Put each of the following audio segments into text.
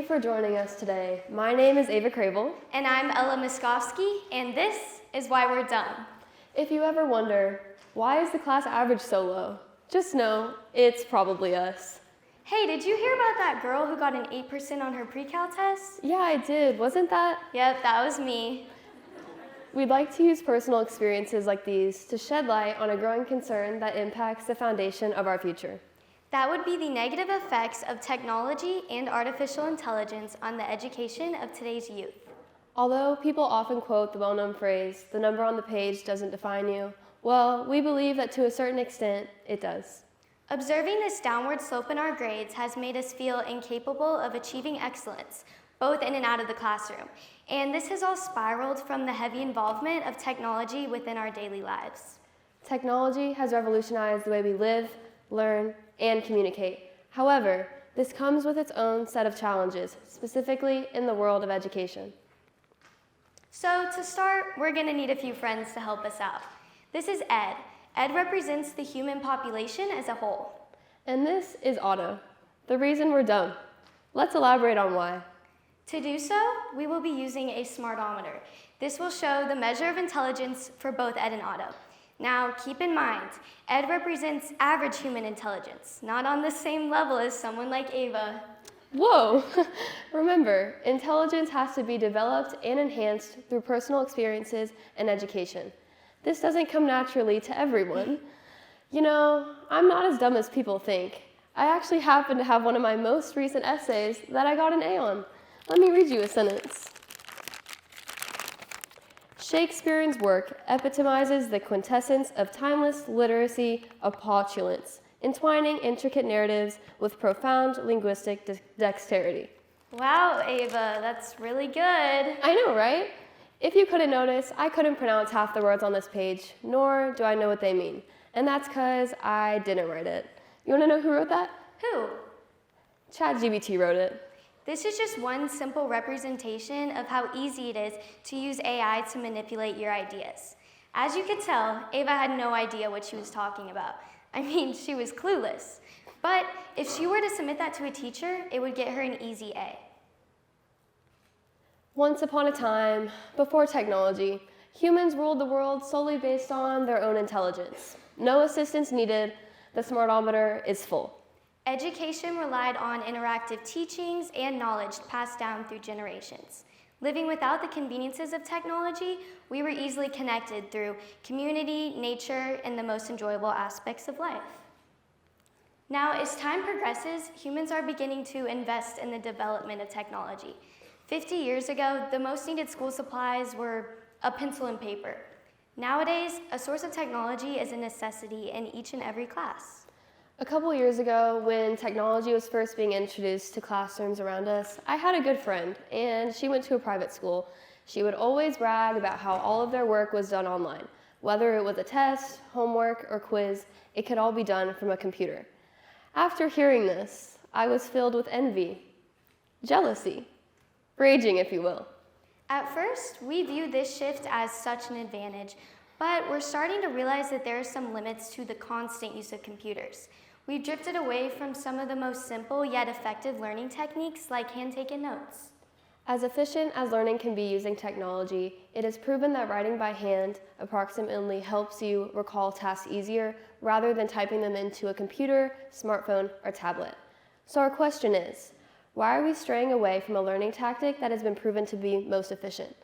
for joining us today. My name is Ava Krehbiel. And I'm Ella Miskovsky, and this is why we're dumb. If you ever wonder, why is the class average so low? Just know, it's probably us. Hey, did you hear about that girl who got an 8% on her pre-cal test? Yeah, I did. Wasn't that? Yep, that was me. We'd like to use personal experiences like these to shed light on a growing concern that impacts the foundation of our future. That would be the negative effects of technology and artificial intelligence on the education of today's youth. Although people often quote the well-known phrase, "the number on the page doesn't define you," well, we believe that to a certain extent, it does. Observing this downward slope in our grades has made us feel incapable of achieving excellence, both in and out of the classroom. And this has all spiraled from the heavy involvement of technology within our daily lives. Technology has revolutionized the way we live, learn, and communicate. However, this comes with its own set of challenges, specifically in the world of education. So to start, we're going to need a few friends to help us out. This is Ed. Ed represents the human population as a whole. And this is Otto, the reason we're dumb. Let's elaborate on why. To do so, we will be using a smartometer. This will show the measure of intelligence for both Ed and Otto. Now, keep in mind, Ed represents average human intelligence, not on the same level as someone like Ava. Whoa! Remember, intelligence has to be developed and enhanced through personal experiences and education. This doesn't come naturally to everyone. You know, I'm not as dumb as people think. I actually happen to have one of my most recent essays that I got an A on. Let me read you a sentence. Shakespearean's work epitomizes the quintessence of timeless literacy of opulence, entwining intricate narratives with profound linguistic dexterity. Wow, Ava, that's really good. I know, right? If you couldn't notice, I couldn't pronounce half the words on this page, nor do I know what they mean. And that's because I didn't write it. You want to know who wrote that? Who? ChatGPT wrote it. This is just one simple representation of how easy it is to use AI to manipulate your ideas. As you could tell, Ava had no idea what she was talking about. I mean, she was clueless. But if she were to submit that to a teacher, it would get her an easy A. Once upon a time, before technology, humans ruled the world solely based on their own intelligence. No assistance needed, the smartometer is full. Education relied on interactive teachings and knowledge passed down through generations. Living without the conveniences of technology, we were easily connected through community, nature, and the most enjoyable aspects of life. Now, as time progresses, humans are beginning to invest in the development of technology. 50 years ago, the most needed school supplies were a pencil and paper. Nowadays, a source of technology is a necessity in each and every class. A couple years ago, when technology was first being introduced to classrooms around us, I had a good friend, and she went to a private school. She would always brag about how all of their work was done online. Whether it was a test, homework, or quiz, it could all be done from a computer. After hearing this, I was filled with envy, jealousy, raging, if you will. At first, we viewed this shift as such an advantage, but we're starting to realize that there are some limits to the constant use of computers. We've drifted away from some of the most simple yet effective learning techniques like hand-taken notes. As efficient as learning can be using technology, it is proven that writing by hand approximately helps you recall tasks easier rather than typing them into a computer, smartphone, or tablet. So our question is, why are we straying away from a learning tactic that has been proven to be most efficient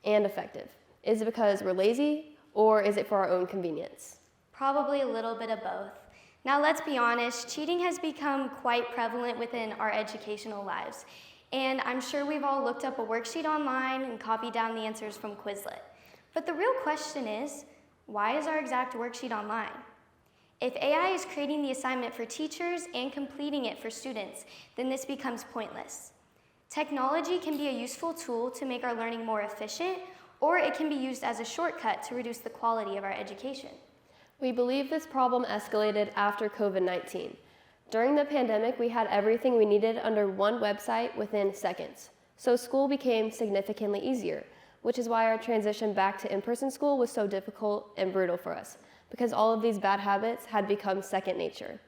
and effective? Is it because we're lazy, or is it for our own convenience? Probably a little bit of both. Now let's be honest, cheating has become quite prevalent within our educational lives. And I'm sure we've all looked up a worksheet online and copied down the answers from Quizlet. But the real question is, why is our exact worksheet online? If AI is creating the assignment for teachers and completing it for students, then this becomes pointless. Technology can be a useful tool to make our learning more efficient, or it can be used as a shortcut to reduce the quality of our education. We believe this problem escalated after COVID-19. During the pandemic, we had everything we needed under one website within seconds. So school became significantly easier, which is why our transition back to in-person school was so difficult and brutal for us, because all of these bad habits had become second nature.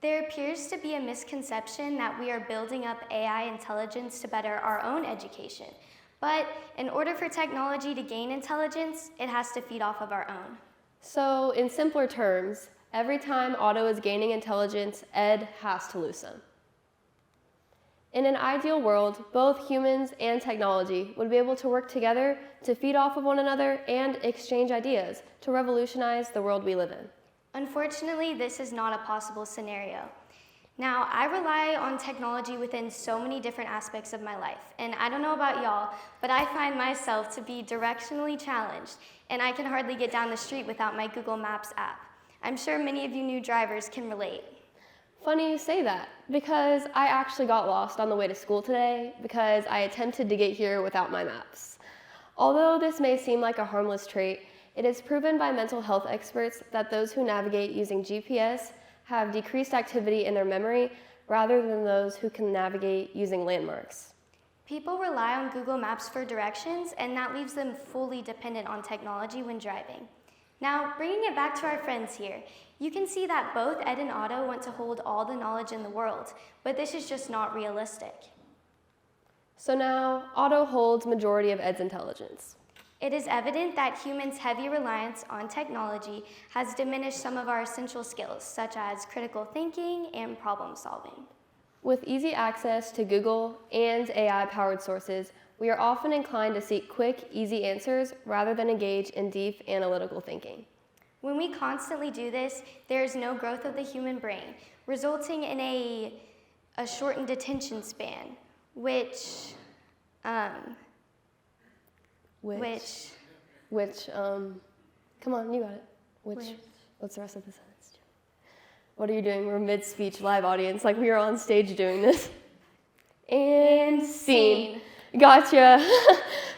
There appears to be a misconception that we are building up AI intelligence to better our own education. But in order for technology to gain intelligence, it has to feed off of our own. So, in simpler terms, every time Otto is gaining intelligence, Ed has to lose some. In an ideal world, both humans and technology would be able to work together to feed off of one another and exchange ideas to revolutionize the world we live in. Unfortunately, this is not a possible scenario. Now, I rely on technology within so many different aspects of my life, and I don't know about y'all, but I find myself to be directionally challenged, and I can hardly get down the street without my Google Maps app. I'm sure many of you new drivers can relate. Funny you say that, because I actually got lost on the way to school today because I attempted to get here without my maps. Although this may seem like a harmless trait, it is proven by mental health experts that those who navigate using GPS have decreased activity in their memory rather than those who can navigate using landmarks. People rely on Google Maps for directions, and that leaves them fully dependent on technology when driving. Now, bringing it back to our friends here, you can see that both Ed and Otto want to hold all the knowledge in the world, but this is just not realistic. So now, Otto holds majority of Ed's intelligence. It is evident that humans' heavy reliance on technology has diminished some of our essential skills, such as critical thinking and problem solving. With easy access to Google and AI-powered sources, we are often inclined to seek quick, easy answers rather than engage in deep analytical thinking. When we constantly do this, there is no growth of the human brain, resulting in a shortened attention span, which, come on, you got it. What's the rest of the sentence? What are you doing? We're mid-speech live audience, like we are on stage doing this. And scene. Gotcha.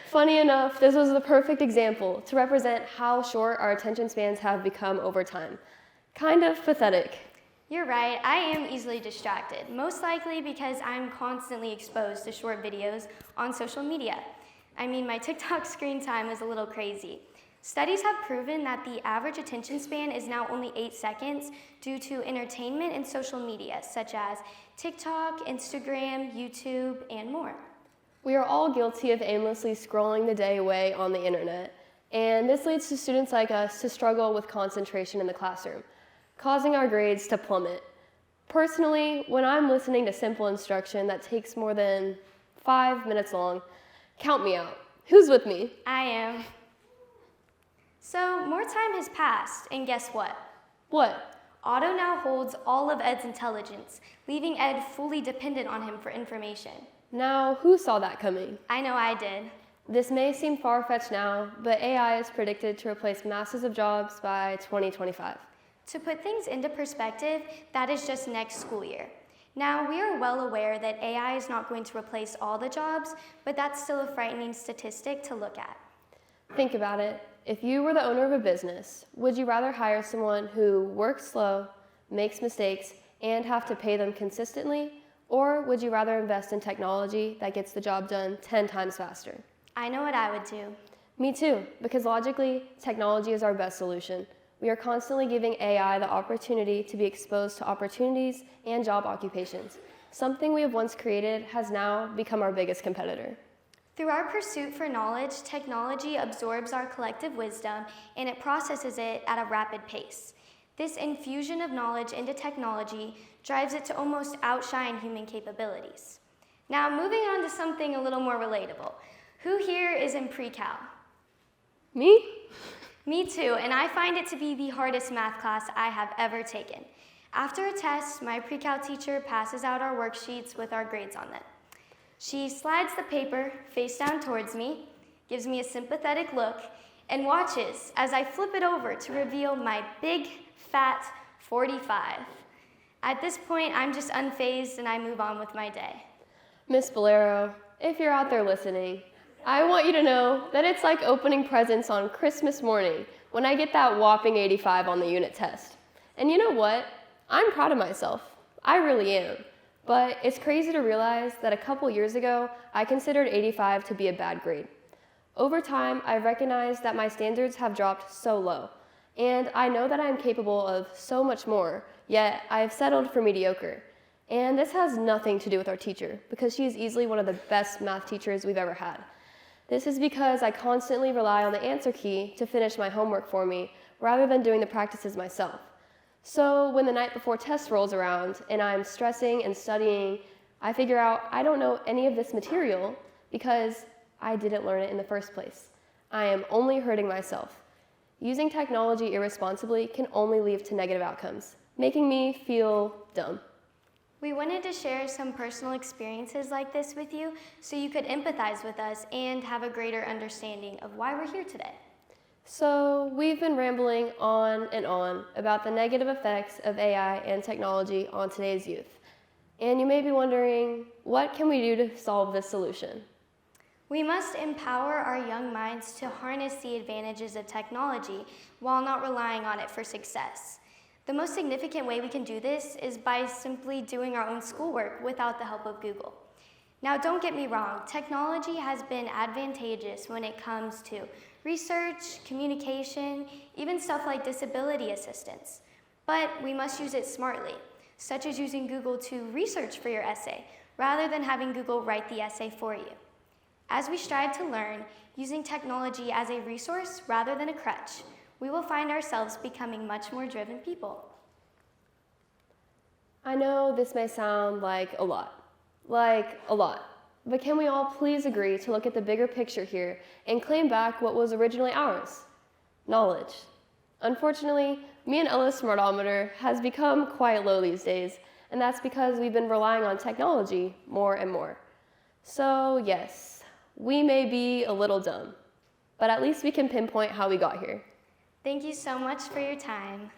Funny enough, this was the perfect example to represent how short our attention spans have become over time. Kind of pathetic. You're right, I am easily distracted, most likely because I'm constantly exposed to short videos on social media. I mean, my TikTok screen time is a little crazy. Studies have proven that the average attention span is now only 8 seconds due to entertainment and social media, such as TikTok, Instagram, YouTube, and more. We are all guilty of aimlessly scrolling the day away on the internet, and this leads to students like us to struggle with concentration in the classroom, causing our grades to plummet. Personally, when I'm listening to simple instruction that takes more than 5 minutes long, count me out. Who's with me? I am. So, more time has passed, and guess what? What? Otto now holds all of Ed's intelligence, leaving Ed fully dependent on him for information. Now, who saw that coming? I know I did. This may seem far-fetched now, but AI is predicted to replace masses of jobs by 2025. To put things into perspective, that is just next school year. Now, we are well aware that AI is not going to replace all the jobs, but that's still a frightening statistic to look at. Think about it. If you were the owner of a business, would you rather hire someone who works slow, makes mistakes, and have to pay them consistently? Or would you rather invest in technology that gets the job done 10 times faster? I know what I would do. Me too, because logically, technology is our best solution. We are constantly giving AI the opportunity to be exposed to opportunities and job occupations. Something we have once created has now become our biggest competitor. Through our pursuit for knowledge, technology absorbs our collective wisdom and it processes it at a rapid pace. This infusion of knowledge into technology drives it to almost outshine human capabilities. Now, moving on to something a little more relatable. Who here is in pre-cal? Me? Me too, and I find it to be the hardest math class I have ever taken. After a test, my pre-cal teacher passes out our worksheets with our grades on them. She slides the paper face down towards me, gives me a sympathetic look, and watches as I flip it over to reveal my big, fat 45. At this point, I'm just unfazed and I move on with my day. Miss Bolero, if you're out there listening, I want you to know that it's like opening presents on Christmas morning when I get that whopping 85 on the unit test. And you know what? I'm proud of myself. I really am. But it's crazy to realize that a couple years ago, I considered 85 to be a bad grade. Over time, I've recognized that my standards have dropped so low. And I know that I am capable of so much more, yet I have settled for mediocre. And this has nothing to do with our teacher, because she is easily one of the best math teachers we've ever had. This is because I constantly rely on the answer key to finish my homework for me, rather than doing the practices myself. So when the night before test rolls around and I'm stressing and studying, I figure out I don't know any of this material because I didn't learn it in the first place. I am only hurting myself. Using technology irresponsibly can only lead to negative outcomes, making me feel dumb. We wanted to share some personal experiences like this with you so you could empathize with us and have a greater understanding of why we're here today. So we've been rambling on and on about the negative effects of AI and technology on today's youth. And you may be wondering, what can we do to solve this solution? We must empower our young minds to harness the advantages of technology while not relying on it for success. The most significant way we can do this is by simply doing our own schoolwork without the help of Google. Now, don't get me wrong, technology has been advantageous when it comes to research, communication, even stuff like disability assistance. But we must use it smartly, such as using Google to research for your essay, rather than having Google write the essay for you. As we strive to learn, using technology as a resource rather than a crutch, we will find ourselves becoming much more driven people. I know this may sound like a lot, but can we all please agree to look at the bigger picture here and claim back what was originally ours? Knowledge. Unfortunately, me and Ella's smartometer has become quite low these days, and that's because we've been relying on technology more and more. So yes, we may be a little dumb, but at least we can pinpoint how we got here. Thank you so much for your time.